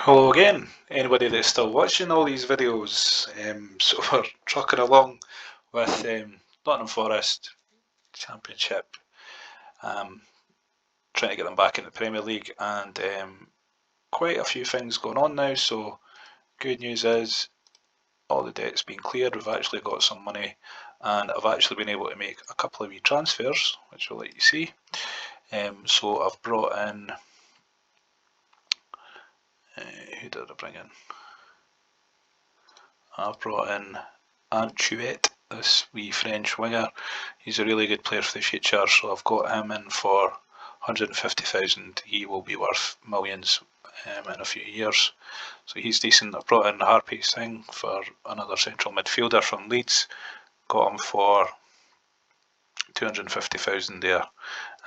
Hello again, anybody that's still watching all these videos. So we're trucking along with Nottingham Forest Championship, um, trying to get them back in the Premier League, and quite a few things going on now. So good news is all the debt's been cleared. We've actually got some money, and I've actually been able to make a couple of wee transfers, which I'll let you see. So I've brought in, who did I bring in? I've brought in Anchouette, this wee French winger. He's a really good player for the future, so I've got him in for 150,000. He will be worth millions in a few years. So he's decent. I've brought in Harpy Singh for another central midfielder from Leeds. Got him for 250,000 there,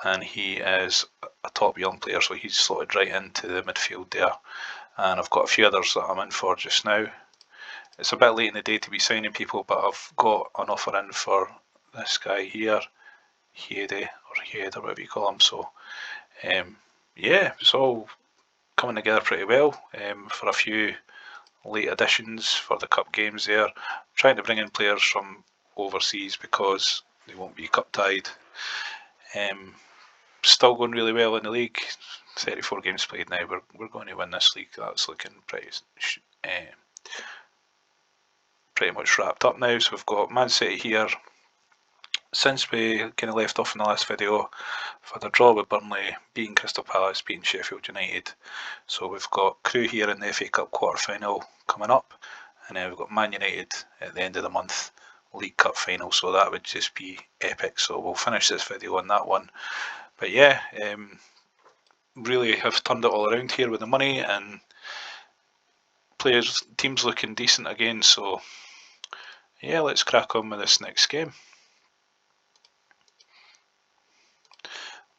and he is a top young player, so he's slotted right into the midfield there. And I've got a few others that I'm in for just now. It's a bit late in the day to be signing people, but I've got an offer in for this guy here, Hiede, or Hied, or whatever you call him. So, yeah, it's all coming together pretty well for a few late additions for the cup games there. I'm trying to bring in players from overseas because they won't be cup tied. Still going really well in the league. 34 games played now. We're going to win this league. That's looking pretty much wrapped up now. So we've got Man City here. Since we kind of left off in the last video, we've had a draw with Burnley, beating Crystal Palace, beating Sheffield United. So we've got Crew here in the FA Cup quarter final coming up, and then we've got Man United at the end of the month, League Cup final. So that would just be epic. So we'll finish this video on that one. But yeah, really have turned it all around here with the money, and teams looking decent again. So yeah, let's crack on with this next game.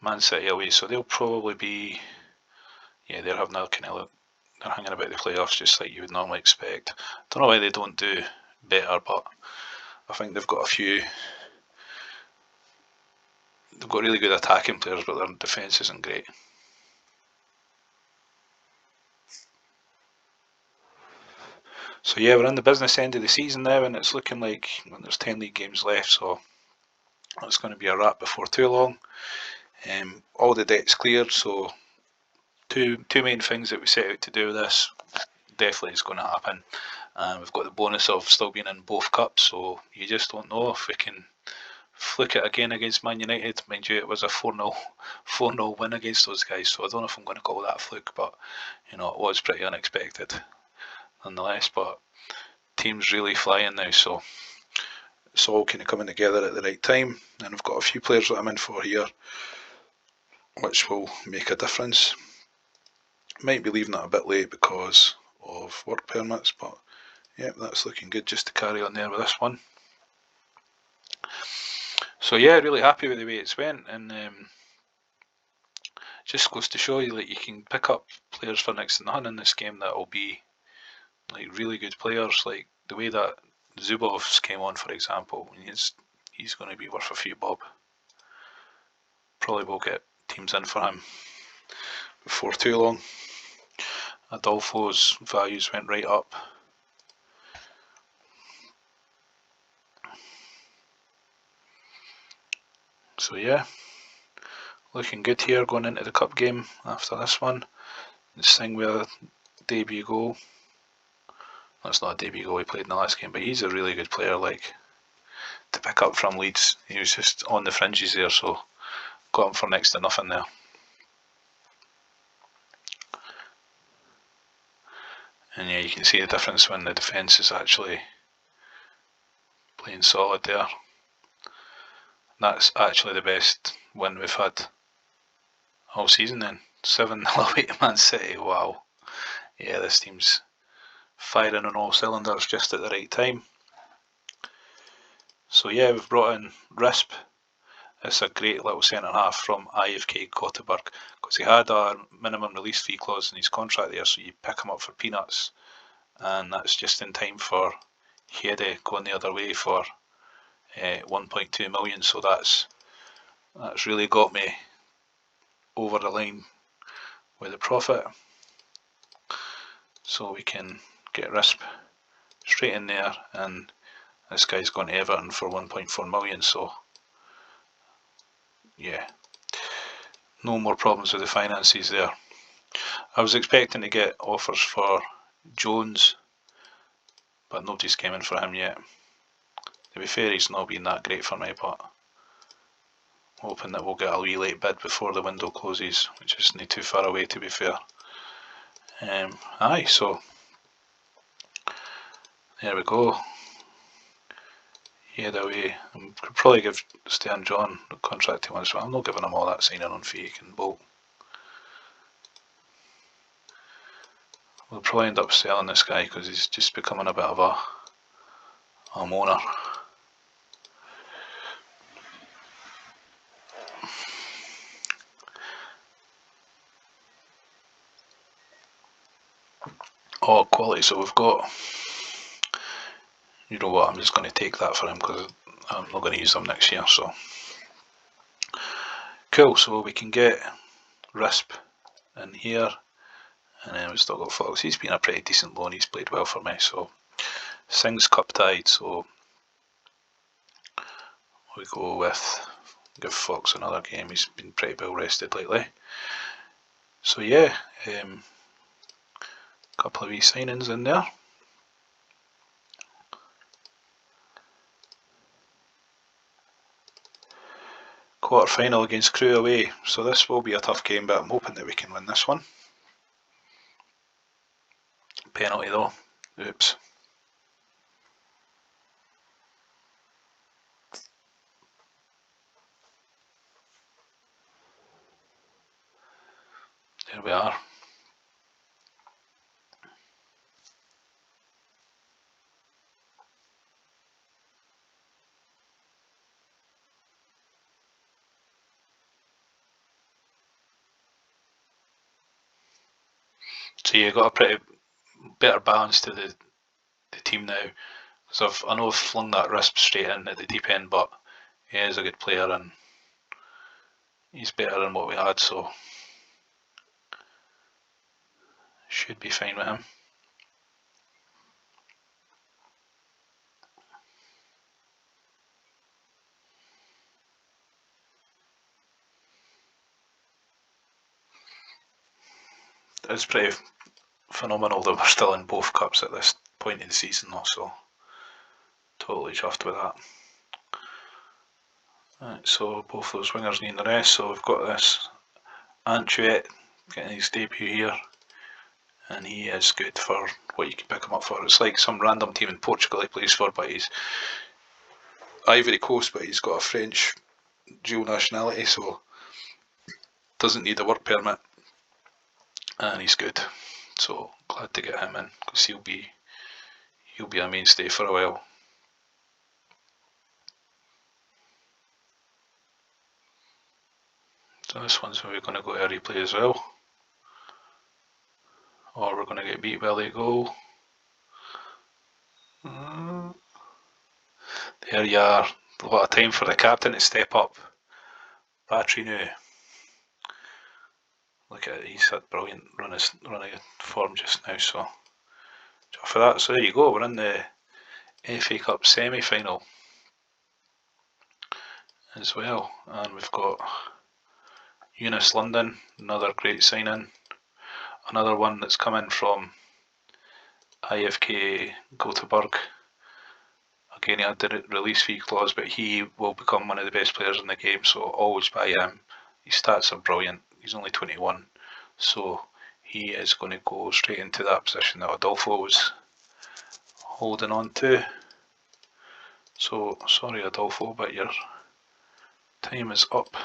Man City away, so they'll probably be, yeah, they're having a kind of, they're hanging about the playoffs just like you would normally expect. Don't know why they don't do better, but I think they've got they've got really good attacking players, but their defence isn't great. So yeah, we're in the business end of the season now, and it's looking like there's 10 league games left, so it's going to be a wrap before too long. All the debt's cleared, so two main things that we set out to do with this definitely is going to happen. We've got the bonus of still being in both cups, so you just don't know if we can fluke it again against Man United. Mind you, it was a 4-0 win against those guys, so I don't know if I'm going to call that a fluke, but you know, it was pretty unexpected nonetheless. But team's really flying now, so it's all kind of coming together at the right time, and I've got a few players that I'm in for here which will make a difference. Might be leaving it a bit late because of work permits, but yeah, that's looking good just to carry on there with this one. So yeah, really happy with the way it's went, and just goes to show you that you can pick up players for next to nothing in this game that will be like really good players, like the way that Zubov's came on, for example. He's going to be worth a few bob. Probably will get teams in for him before too long. Adolfo's values went right up. So yeah, looking good here going into the cup game after this one. This thing with a debut goal. That's not a debut goal he played in the last game, but he's a really good player, like, to pick up from Leeds. He was just on the fringes there, so got him for next to nothing there. And yeah, you can see the difference when the defence is actually playing solid there. That's actually the best win we've had all season then. 7-0 away to Man City, wow. Yeah, this team's firing on all cylinders just at the right time. So yeah, we've brought in Risp. It's a great little centre-half from IFK Gothenburg, because he had a minimum release fee clause in his contract there, so you pick him up for peanuts, and that's just in time for Hede going the other way for 1.2 million, so that's really got me over the line with the profit. so we can get Risp straight in there, and this guy's gone to Everton for 1.4 million, so yeah, no more problems with the finances there. I was expecting to get offers for Jones, but nobody's came in for him yet. To be fair, he's not been that great for me, but hoping that we'll get a wee late bid before the window closes, which isn't too far away, to be fair. Aye, so there we go. Head away. I could probably give Stern John the contract he wants, but I'm not giving him all that signing on fee. He can bolt. We'll probably end up selling this guy because he's just becoming a bit of a moaner. Oh, quality. So we've got, you know what, I'm just going to take that for him because I'm not going to use them next year. So cool, so we can get Risp in here, and then we've still got Fox. He's been a pretty decent loan, he's played well for me. So Singh's cup tied, so we go with, give Fox another game. He's been pretty well rested lately. So yeah, couple of wee signings in there. Quarter final against Crewe away, so this will be a tough game, but I'm hoping that we can win this one. Penalty though, oops. There we are. So you got a pretty better balance to the team now, because I know I've flung that Risp straight in at the deep end, but he is a good player and he's better than what we had, so should be fine with him. It's pretty phenomenal that we're still in both cups at this point in the season though, so totally chuffed with that. Right, so both those wingers need the rest, so we've got this Antruet getting his debut here, and he is good for what you can pick him up for. It's like some random team in Portugal he plays for, but he's Ivory Coast, but he's got a French dual nationality, so doesn't need a work permit, and he's good. So glad to get him in because he'll be a mainstay for a while. So this one's where we're going to go to replay as well, or we're going to get beat by a late goal. There you are. A lot of time for the captain to step up. Battery now. Look at it, he's had brilliant run of form just now, so for that. So there you go, we're in the FA Cup semi-final as well, and we've got Eunice London, another great signing, another one that's come in from IFK Gothenburg. Again, he had the release fee clause, but he will become one of the best players in the game, so always buy him. His stats are brilliant. He's only 21, so he is going to go straight into that position that Adolfo was holding on to. So sorry Adolfo, but your time is up,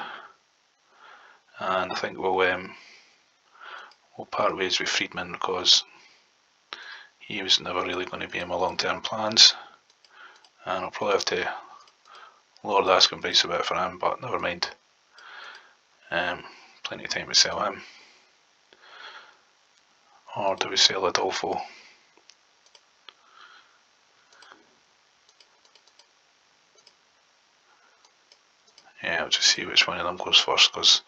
and I think we'll part ways with Friedman because he was never really going to be in my long-term plans, and I'll probably have to lower the asking price a bit for him, but never mind. Plenty of time to sell him. Or do we sell Adolfo? Yeah, I'll just see which one of them goes first, because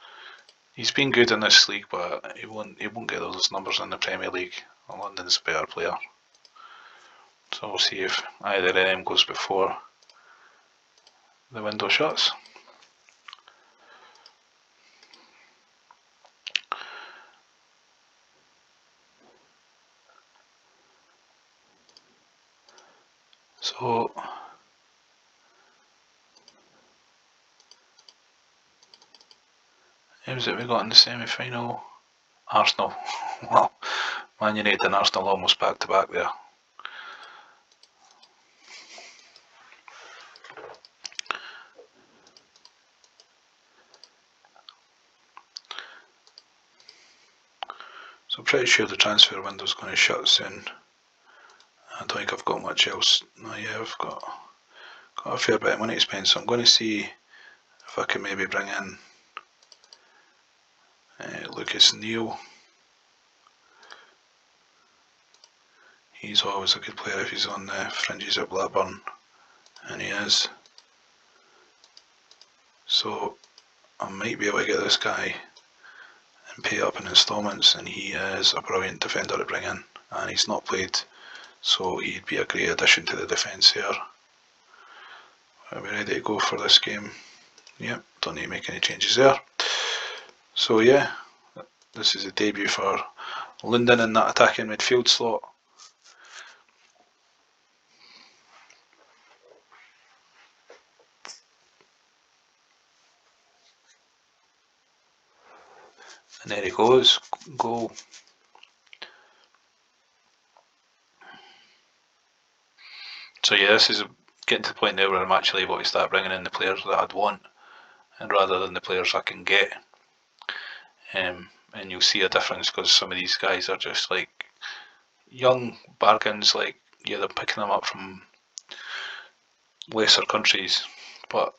He's been good in this league, but he won't get those numbers in the Premier League. London's a better player. So we'll see if either of them goes before the window shuts. So who's it we got in the semi-final? Arsenal. Well, Man United and Arsenal almost back to back there. So I'm pretty sure the transfer window's going to shut soon. I don't think I've got much else. No, yeah, I've got a fair bit of money to spend, so I'm going to see if I can maybe bring in Lucas Neal. He's always a good player if he's on the fringes at Blackburn, and he is. So I might be able to get this guy and pay up in instalments, and he is a brilliant defender to bring in, and he's not played, so he'd be a great addition to the defence here. Are we ready to go for this game? Yep, don't need to make any changes there. So yeah, this is a debut for London in that attacking midfield slot. And there he goes, goal. So yeah, this is getting to the point now where I'm actually able to start bringing in the players that I'd want, and rather than the players I can get. And you'll see a difference because some of these guys are just like young bargains, like yeah, they're picking them up from lesser countries, but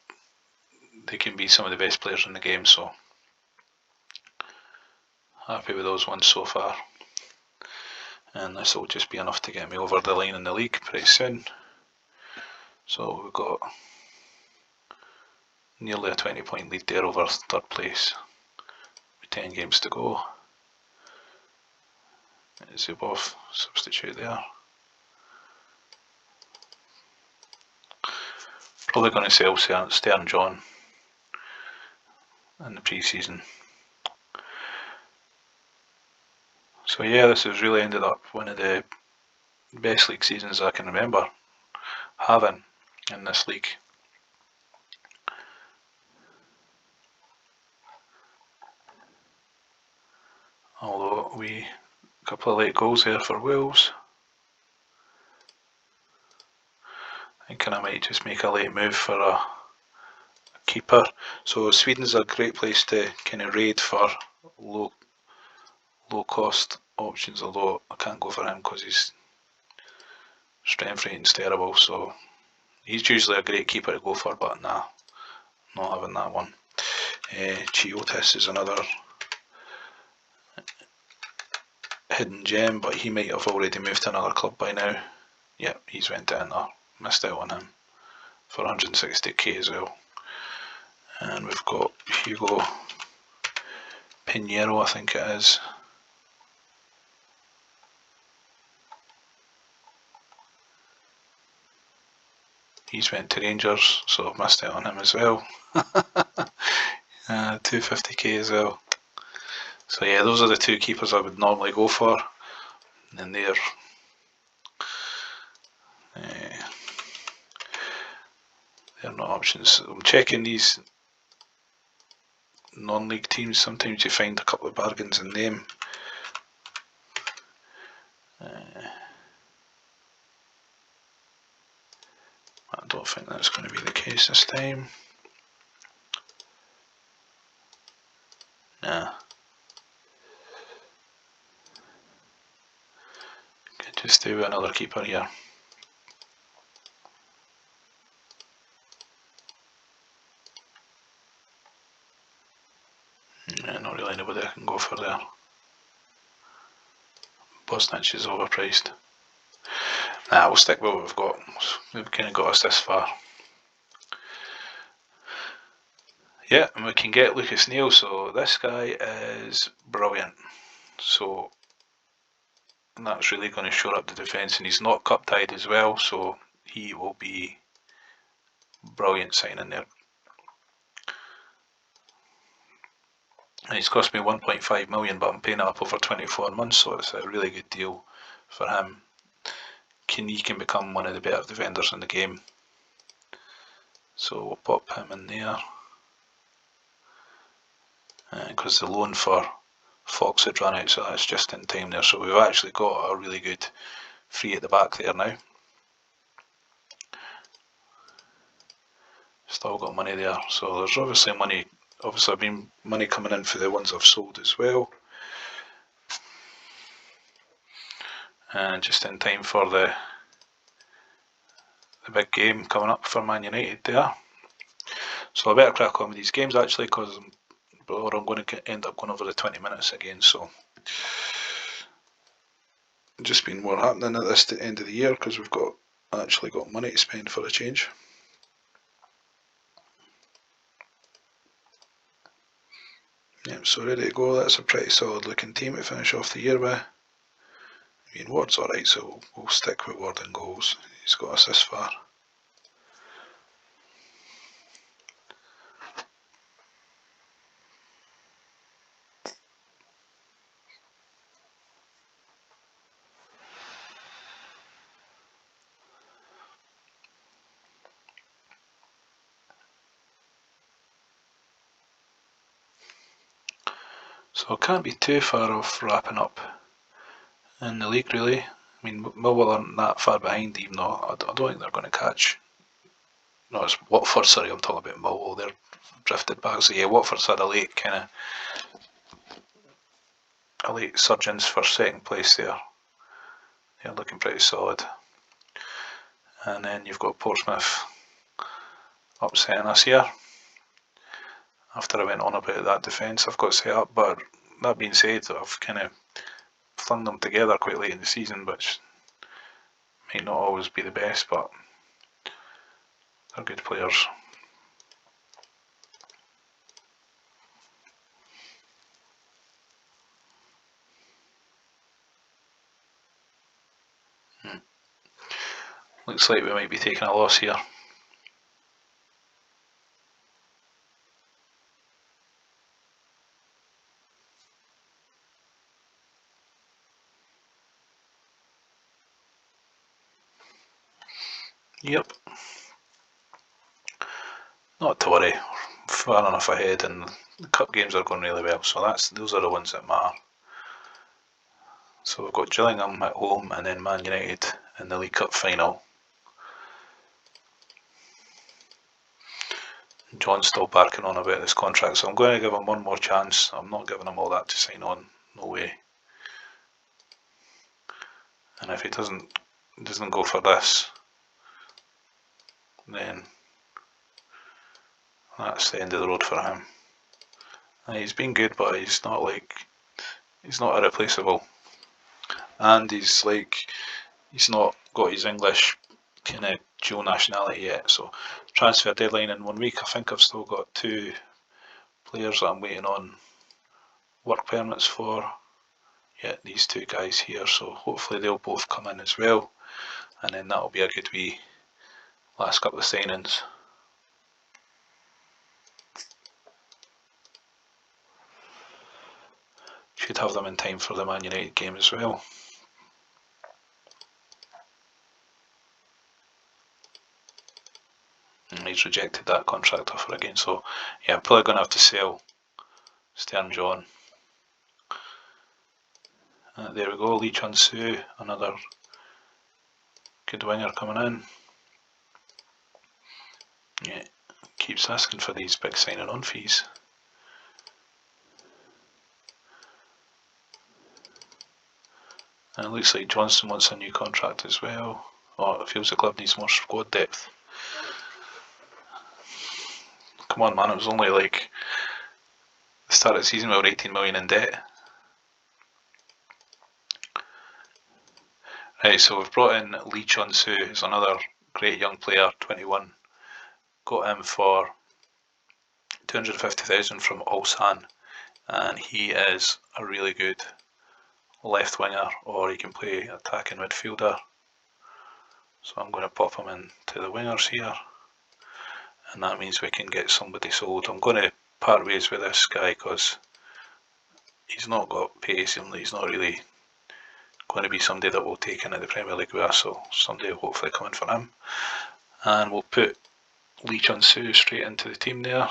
they can be some of the best players in the game, so happy with those ones so far. And this will just be enough to get me over the line in the league pretty soon. So we've got nearly a 20-point lead there over third place with 10 games to go. Zubov substitute there. Probably going to sell Stern John in the pre-season. So yeah, this has really ended up one of the best league seasons I can remember having in this league. Although a couple of late goals here for Wales. Thinking I might just make a late move for a keeper. So Sweden's a great place to kind of raid for low cost options, although I can't go for him because his strength rating's terrible, so he's usually a great keeper to go for, but nah, not having that one. Chiotis is another hidden gem, but he might have already moved to another club by now. Yep, he's went to Inter. Missed out on him for 160k as well. And we've got Hugo Pinheiro, I think it is. He's went to Rangers, so I've missed out on him as well. 250k as well. So yeah, those are the two keepers I would normally go for, and they're not options. I'm checking these non-league teams. Sometimes you find a couple of bargains in them. I don't think that's going to be the case this time. Nah. Could just do another keeper here. Yeah, not really anybody I can go for there. Bosnich is overpriced. Nah, we'll stick with what we've got. We've kind of got us this far. Yeah, and we can get Lucas Neal, so this guy is brilliant. So that's really going to shore up the defence, and he's not cup tied as well, so he will be brilliant signing there. And he's cost me 1.5 million, but I'm paying it up over 24 months, so it's a really good deal for him. He can become one of the better defenders in the game. So we'll pop him in there. Because the loan for Fox had run out, so that's just in time there. So we've actually got a really good free at the back there now. Still got money there, so there's obviously been money coming in for the ones I've sold as well. And just in time for the big game coming up for Man United there. So I better crack on with these games actually, because I'm going to end up going over the 20 minutes again. So just been more happening at this end of the year, because we've actually got money to spend for a change. Yep, so ready to go. That's a pretty solid looking team to finish off the year with. I mean, Ward's alright, so we'll stick with Ward in goals. He's got us this far. So can't be too far off wrapping up in the league really. I mean, Millwall aren't that far behind, even though I don't think they're going to catch. No, it's Watford, sorry, I'm talking about Millwall. They're drifted back. So yeah, Watford's had a late surgence for second place there. They're looking pretty solid. And then you've got Portsmouth upsetting us here. After I went on about that defence I've got set up, but that being said, I've kind of flung them together quite late in the season, which might not always be the best, but they're good players. Looks like we might be taking a loss here. Yep. Not to worry. Far enough ahead, and the cup games are going really well, so those are the ones that matter. So we've got Gillingham at home, and then Man United in the League Cup final. John's still barking on about this contract, so I'm going to give him one more chance. I'm not giving him all that to sign on, no way. And if he doesn't go for this, then that's the end of the road for him. And he's been good, but he's not irreplaceable. And he's not got his English kind of dual nationality yet. So transfer deadline in 1 week. I think I've still got 2 players that I'm waiting on work permits for. Yeah, these 2 guys here. So hopefully they'll both come in as well, and then that'll be a good wee last couple of signings. Should have them in time for the Man United game as well. And he's rejected that contract offer again, so yeah, I'm probably going to have to sell Stern John. There we go, Lee Chun-Soo, another good winger coming in. Yeah, keeps asking for these big signing on fees. And it looks like Johnson wants a new contract as well. Oh, it feels the club needs more squad depth. Come on man, it was only like the start of the season we were 18 million in debt. Right, so we've brought in Lee Chun-Soo, who's another great young player, 21. Got him to 250,000 from Ulsan, and he is a really good left winger, or he can play attacking midfielder. So I'm going to pop him into the wingers here, and that means we can get somebody sold. I'm going to part ways with this guy because he's not got pace, and he's not really going to be somebody that we'll take into the Premier League with us, so somebody will hopefully come in for him. And we'll put Lee Chun-Soo straight into the team there.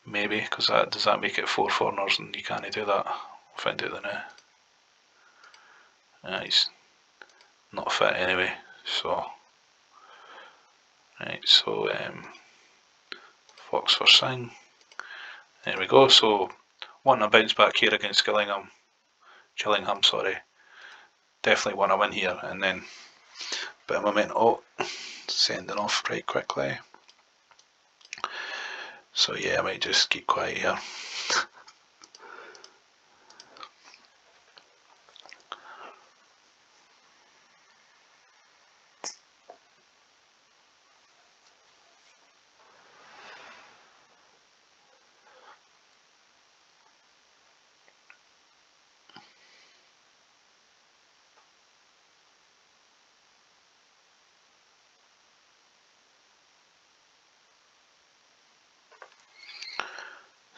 Maybe, because does that make it 4 foreigners, and you can't do that? We'll find out now. He's not fit anyway, so right, so Fox for Singh. There we go. So wanting a bounce back here against Gillingham, sorry. Definitely want to win here, and then bit of momentum. Oh, sending off right quickly. So yeah, I might just keep quiet here.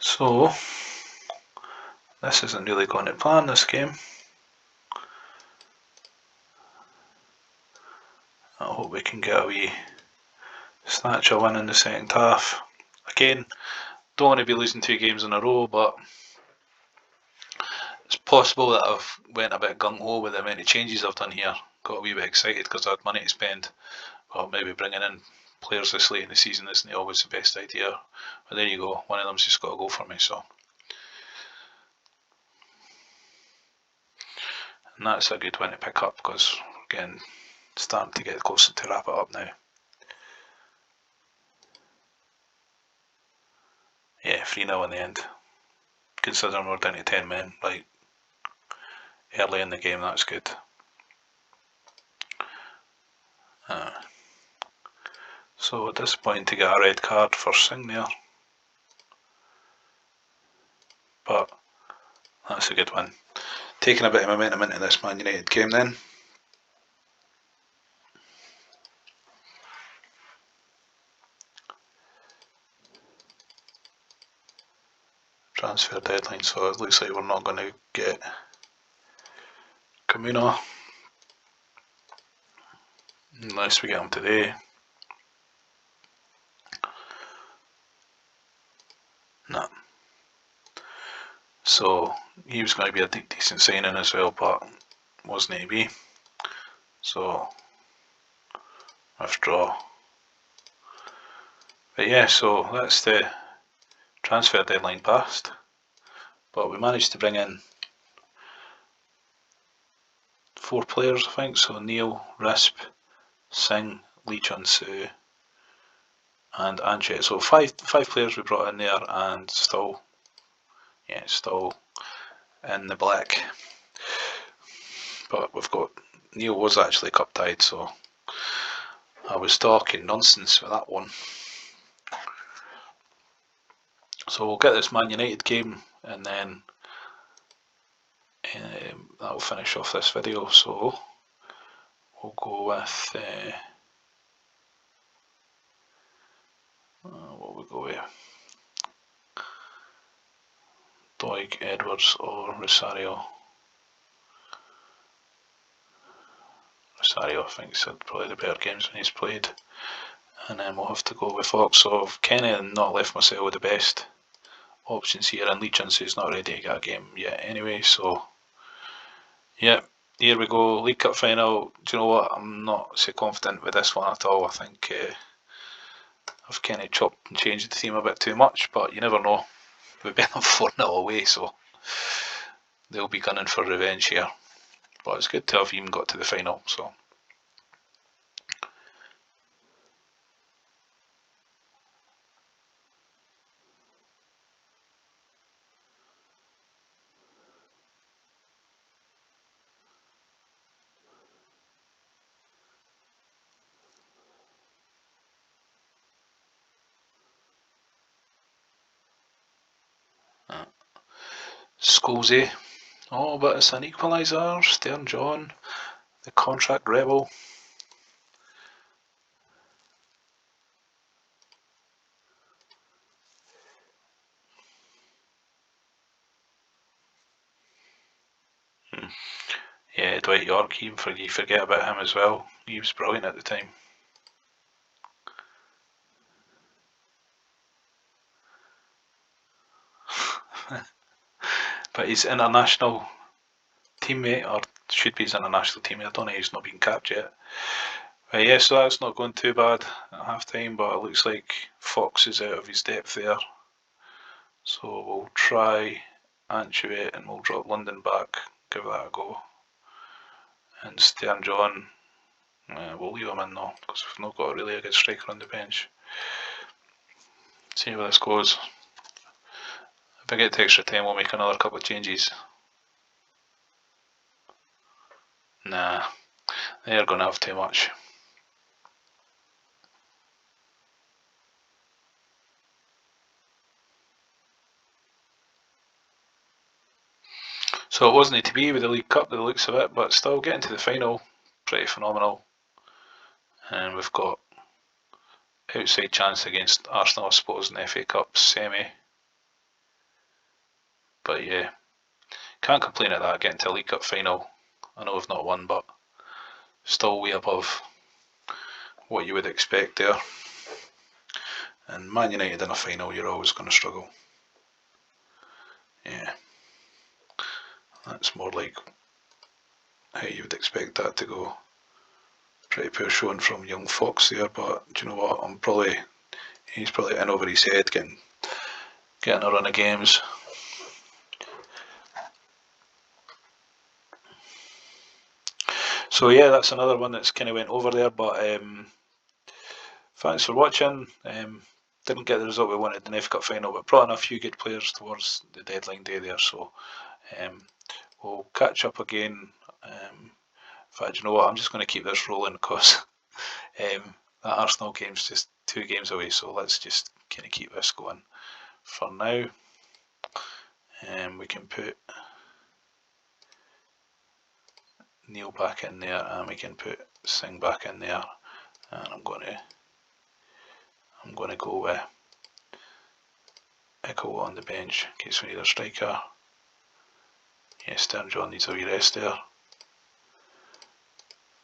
So this isn't really going to plan, this game. I hope we can get a wee snatch a win in the second half. Again, don't want to be losing 2 games in a row, but it's possible that I've went a bit gung-ho with the amount of changes I've done here. Got a wee bit excited because I had money to spend. Well, maybe bringing in players this late in the season isn't always the best idea. But there you go, one of them's just got to go for me. So, and that's a good one to pick up because we're getting starting to get closer to wrap it up now. Yeah, 3-0 in the end. Considering we're down to 10 men, like early in the game, that's good. So at this point to get a red card for Singh there. But that's a good one. Taking a bit of momentum into this Man United game then. Transfer deadline, so it looks like we're not going to get Camino unless we get him today. No. So he was going to be a decent signing as well, but wasn't to be. So withdraw. But yeah, so that's the transfer deadline passed. But we managed to bring in 4 players, I think. So Neil, Risp, Singh, Lee Chun-Soo, and Anche. So five players we brought in there, and still in the black. But we've got Neil was actually cup tied, so I was talking nonsense with that one. So we'll get this Man United game, and then that'll finish off this video. So we'll go with what we'll go with, Doig, Edwards, or Rosario. Rosario, I think, is probably the better games when he's played. And then we'll have to go with Fox. So I've kind of not left myself with the best options here, and Lee Chun-Soo's not ready to get a game yet anyway. So yeah, here we go, League Cup final. Do you know what? I'm not so confident with this one at all. I think I've kind of chopped and changed the team a bit too much, but you never know. We've been up 4-0 away, so they'll be gunning for revenge here. But it's good to have even got to the final. So Scalzi. Oh, but it's an equaliser. Stern John, the contract rebel. Yeah, Dwight York, you forget about him as well. He was brilliant at the time. But his international teammate, or should be his international teammate, I don't know, he's not been capped yet. Yeah, so that's not going too bad at half time, but it looks like Fox is out of his depth there. So we'll try Antuet and we'll drop London back, give that a go. And Stern John, we'll leave him in though, because we've not got really a good striker on the bench. See where this goes. If I get to extra time, we'll make another couple of changes. Nah, they're going to have too much. So it wasn't to be with the League Cup by the looks of it, but still getting to the final, pretty phenomenal. And we've got outside chance against Arsenal, I suppose, in the FA Cup semi. But yeah, can't complain at that, getting to a League Cup final. I know we've not won, but still way above what you would expect there. And Man United in a final, you're always going to struggle. Yeah, that's more like how you would expect that to go. Pretty poor showing from young Fox there, but do you know what? He's probably in over his head getting a run of games. So yeah, that's another one that's kind of went over there, but thanks for watching. Didn't get the result we wanted in the FA Cup final, but brought in a few good players towards the deadline day there, so we'll catch up again. In fact, you know what, I'm just going to keep this rolling because that Arsenal game's just 2 games away, so let's just kind of keep this going for now. We can put Neil back in there, and we can put Singh back in there, and I'm going to go with Echo on the bench in case we need a striker. Yeah, Stern John needs a wee rest there.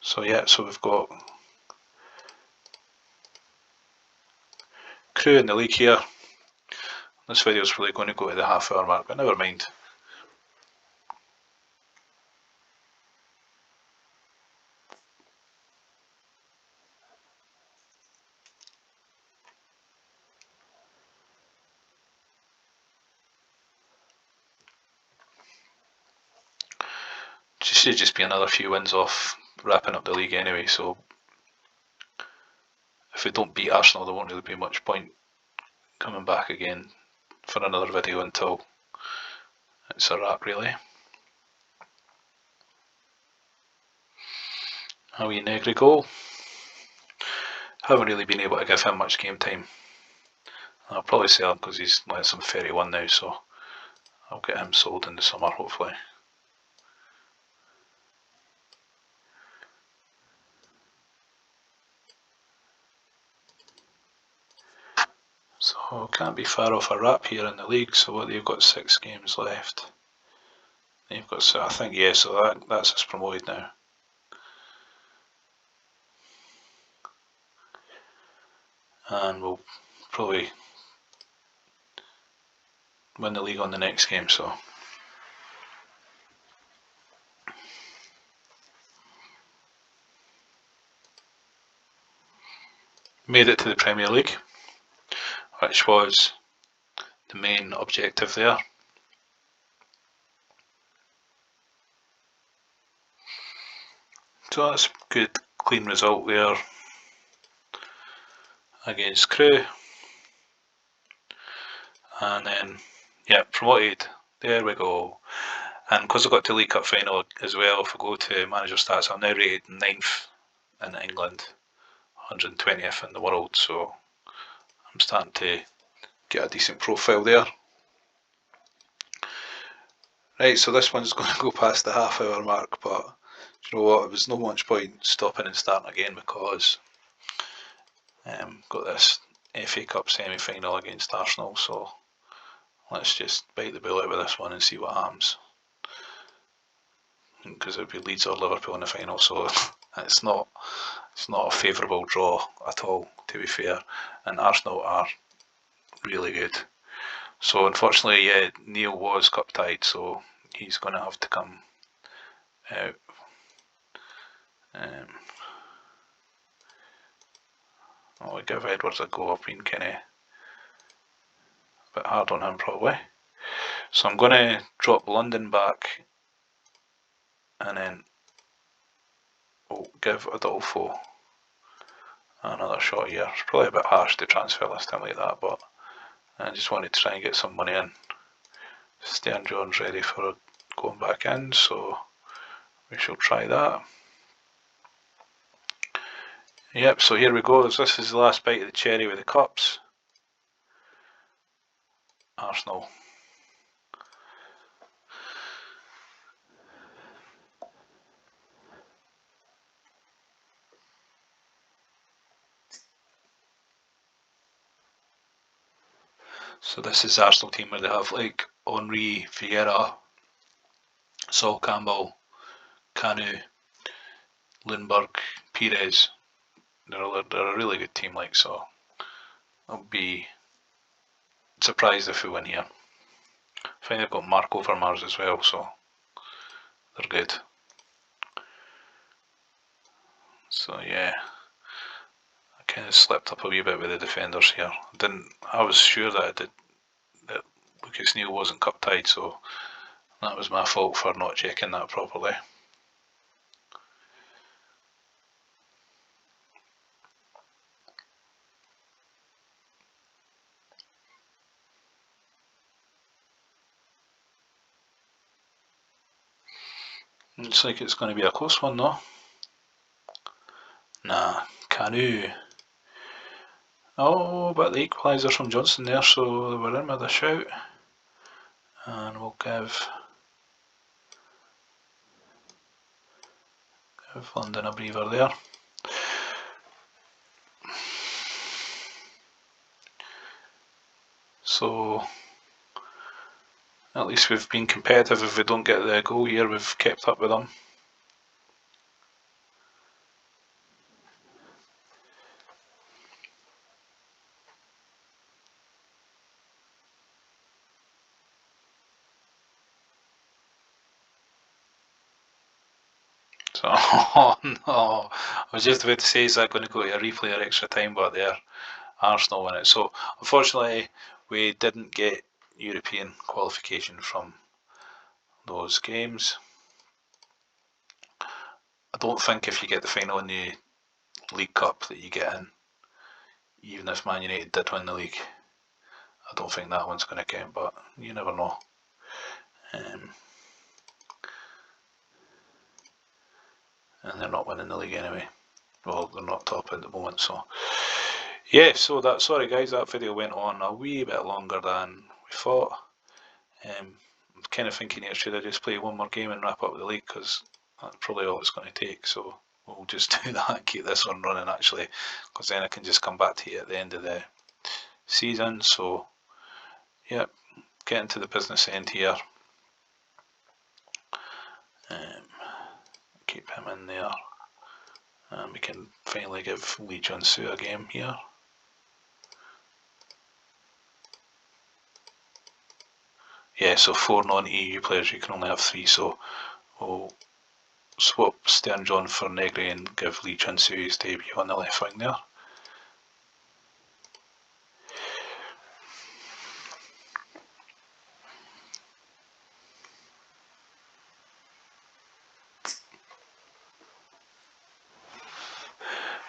So yeah, so we've got Crew in the league here. This video is probably going to go to the half-hour mark, but never mind. Should just be another few wins off wrapping up the league anyway, so if we don't beat Arsenal, there won't really be much point coming back again for another video until it's a wrap, really. A wee Negri goal. Haven't really been able to give him much game time. I'll probably sell him because he's less than 31 now, so I'll get him sold in the summer hopefully. So can't be far off a wrap here in the league. So what, they've got 6 games left. They've got, so I think, yeah, so that's us promoted now. And we'll probably win the league on the next game, so. Made it to the Premier League, which was the main objective there. So that's a good, clean result there against Crew. And then, yeah, promoted. There we go. And because I got to League Cup final as well, if I go to manager stats, I'm now rated 9th in England, 120th in the world, so I'm starting to get a decent profile there. Right, so this one's going to go past the half-hour mark, but do you know what? It was no much point stopping and starting again because got this FA Cup semi-final against Arsenal, so let's just bite the bullet with this one and see what happens. Because it would be Leeds or Liverpool in the final, so it's not a favourable draw at all, to be fair. And Arsenal are really good. So unfortunately, yeah, Neil was cup tied, so he's going to have to come out. I'll give Edwards a go. I've been kind of a bit hard on him probably. So I'm going to drop London back and then give Adolfo another shot here. It's probably a bit harsh to transfer this time like that, but I just wanted to try and get some money in. Stern John's ready for going back in, so we shall try that. Yep, so here we go. This is the last bite of the cherry with the cups. Arsenal. So this is the Arsenal team where they have like Henry, Vieira, Sol Campbell, Kanu, Lindbergh, Pires. They're a really good team, like, so I'll be surprised if we win here. I think they've got Mark Overmars as well, so they're good. So yeah, I kind of slipped up a wee bit with the defenders here. I was sure that Lucas Neal wasn't cup tied, so that was my fault for not checking that properly. Looks like it's going to be a close one though. Nah, Canu. Oh, but the equaliser from Johnson there, so we're in with a shout. And we'll give London a breather there. So at least we've been competitive. If we don't get the goal here, we've kept up with them. So, oh no, I was just about to say, is that going to go to a replay or extra time, but there, Arsenal win it. So unfortunately, we didn't get European qualification from those games. I don't think if you get the final in the League Cup that you get in, even if Man United did win the league. I don't think that one's going to count, but you never know. And they're not winning the league anyway. Well, they're not top at the moment, so yeah. So that, sorry guys, that video went on a wee bit longer than we thought. I'm kind of thinking here, should I just play one more game and wrap up the league, because that's probably all it's going to take. So we'll just do that and keep this one running actually, because then I can just come back to you at the end of the season. So yep, getting to the business end here. Keep him in there, and we can finally give Lee Jun-Soo a game here. Yeah, so 4 non-EU players, you can only have 3, so we'll swap Stern John for Negri and give Lee Jun-Soo his debut on the left wing there.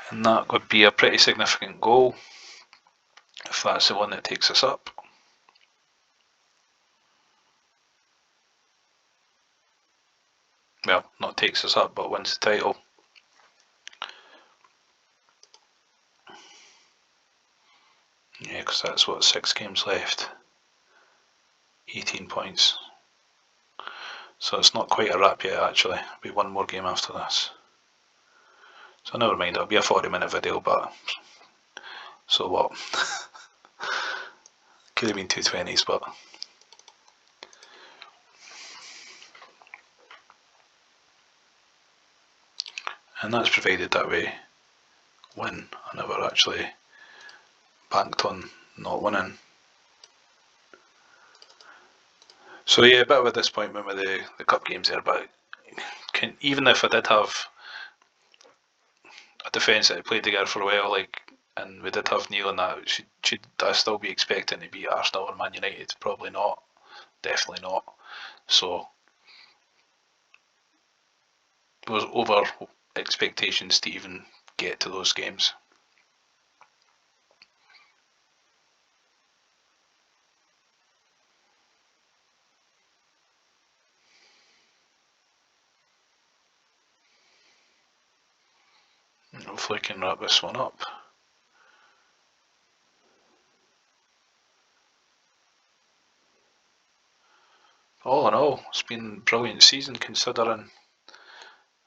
And that would be a pretty significant goal, if that's the one that takes us up. Well, not takes us up, but wins the title. Yeah, because that's what, 6 games left. 18 points. So it's not quite a wrap yet actually, there'll be one more game after this. So never mind, it'll be a 40-minute video, but so what? Could have been 220s, but and that's provided that we win. I never actually banked on not winning. So yeah, a bit of a disappointment with the cup games there, but even if I did have a defence that played together for a while, and we did have Neil and that, should I still be expecting to beat Arsenal or Man United? Probably not. Definitely not. So it was over expectations to even get to those games. Hopefully I can wrap this one up. All in all, it's been a brilliant season considering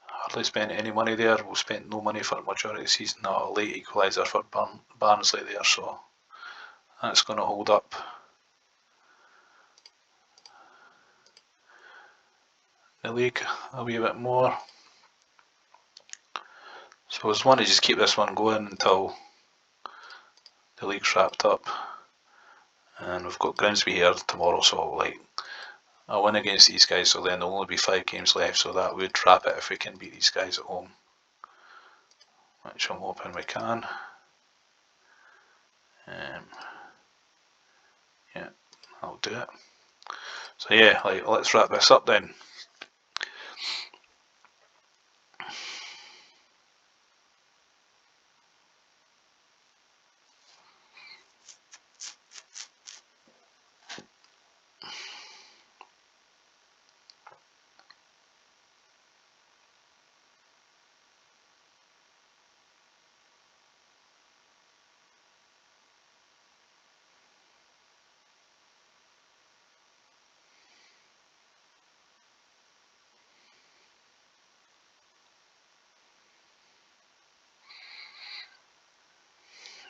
hardly spent any money there. We spent no money for the majority of the season. A late equaliser for Barnsley there, so that's going to hold up. The league a wee bit more. So I just want to just keep this one going until the league's wrapped up. And we've got Grimsby here tomorrow, so a win against these guys, so then there'll only be 5 games left, so that would wrap it if we can beat these guys at home, which I'm hoping we can. Yeah, I'll do it. So yeah, let's wrap this up then.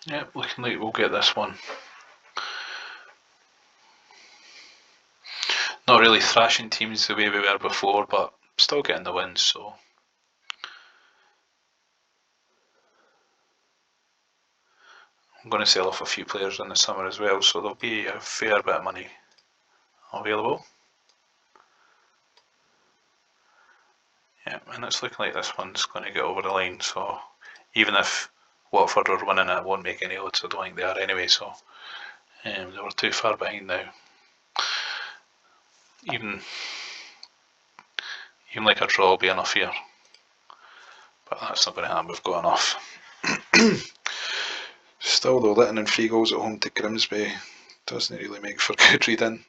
Yep, looking like we'll get this one. Not really thrashing teams the way we were before, but still getting the wins, so. I'm going to sell off a few players in the summer as well, so there'll be a fair bit of money available. Yeah, and it's looking like this one's going to get over the line, so even if Watford are winning, it won't make any odds. I don't think they are anyway, so they were too far behind now. Even like a draw will be enough here, but that's not going to happen. We've got enough. Still though, letting in 3 goals at home to Grimsby doesn't really make for good reading.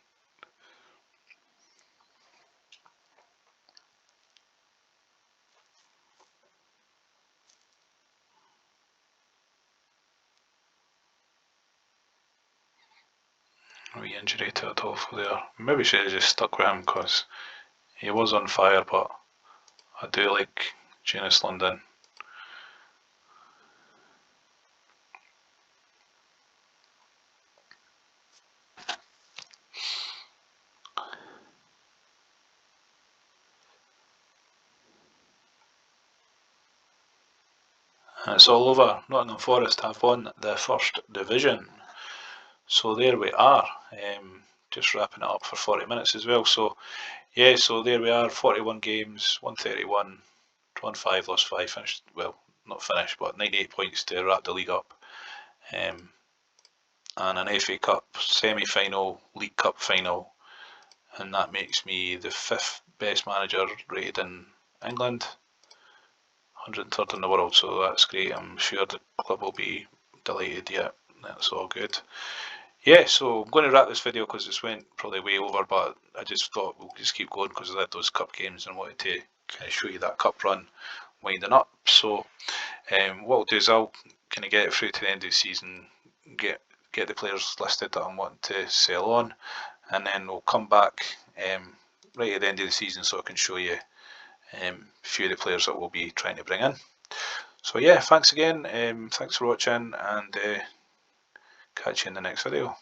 Wee injury to Adolfo there. Maybe should have just stuck with him because he was on fire, but I do like Janus London. And it's all over. Nottingham Forest have won the first division. So there we are. Just wrapping it up for 40 minutes as well. So yeah, so there we are. 41 games, 131, drawn 5, lost 5, finished, well, not finished, but 98 points to wrap the league up. And an FA Cup semi-final, League Cup final, and that makes me the 5th best manager rated in England, 103rd in the world, so that's great. I'm sure the club will be delighted. Yeah, that's all good. Yeah, so I'm going to wrap this video because this went probably way over, but I just thought we'll just keep going because I had those cup games and wanted to kind of show you that cup run winding up. So what I'll do is I'll kind of get it through to the end of the season, get the players listed that I'm wanting to sell on, and then we'll come back right at the end of the season, so I can show you a few of the players that we'll be trying to bring in. So yeah, thanks again, thanks for watching, and catch you in the next video.